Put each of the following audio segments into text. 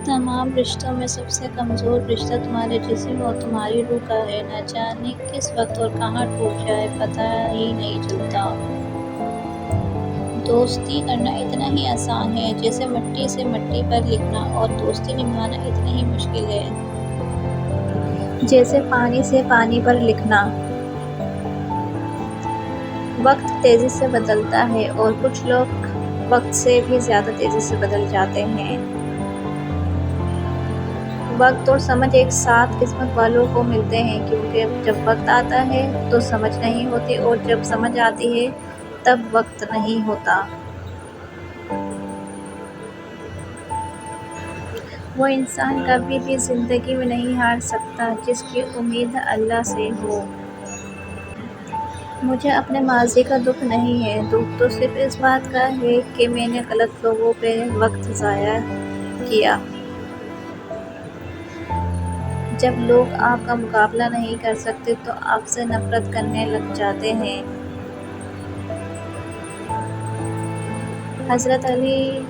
تمام رشتوں میں سب سے کمزور رشتہ تمہارے جسم اور تمہاری روح کا ہے۔ نہ جانے کس وقت اور کہاں ٹوٹ جائے پتہ ہی نہیں چلتا۔ دوستی کرنا اتنا ہی آسان ہے جیسے مٹی سے مٹی پر لکھنا، اور دوستی نبھانا اتنا ہی مشکل ہے جیسے پانی سے پانی پر لکھنا۔ وقت تیزی سے بدلتا ہے اور کچھ لوگ وقت سے بھی زیادہ تیزی سے بدل جاتے ہیں۔ وقت اور سمجھ ایک ساتھ قسمت والوں کو ملتے ہیں، کیونکہ جب وقت آتا ہے تو سمجھ نہیں ہوتی، اور جب سمجھ آتی ہے تب وقت نہیں ہوتا۔ وہ انسان کبھی بھی زندگی میں نہیں ہار سکتا جس کی امید اللہ سے ہو۔ مجھے اپنے ماضی کا دکھ نہیں ہے، دکھ تو صرف اس بات کا ہے کہ میں نے غلط لوگوں پہ وقت ضائع کیا۔ جب لوگ آپ کا مقابلہ نہیں کر سکتے تو آپ سے نفرت کرنے لگ جاتے ہیں۔ حضرت علی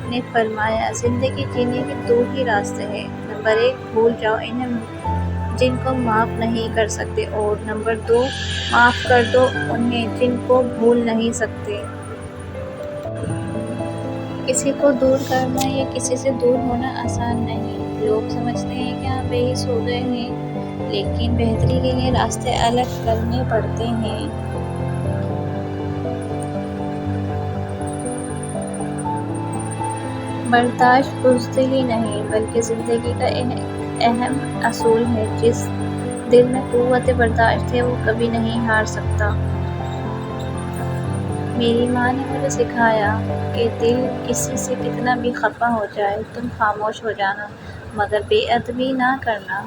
نے فرمایا، زندگی جینے کے دو ہی راستے ہیں۔ نمبر 1، بھول جاؤ انہیں جن کو معاف نہیں کر سکتے، اور نمبر 2، معاف کر دو انہیں جن کو بھول نہیں سکتے۔ کسی کو دور کرنا یا کسی سے دور ہونا آسان نہیں۔ لوگ سمجھتے ہیں کہ آپ بے حس ہو گئے ہیں، لیکن بہتری کے لیے راستے الگ کرنے پڑتے ہیں۔ برداشت بزدلی نہیں بلکہ زندگی کا اہم اصول ہے۔ جس دل میں قوت برداشت ہے وہ کبھی نہیں ہار سکتا۔ میری ماں نے مجھے سکھایا کہ دل کسی سے کتنا بھی خفا ہو جائے تم خاموش ہو جانا، مگر بے ادبی نہ کرنا۔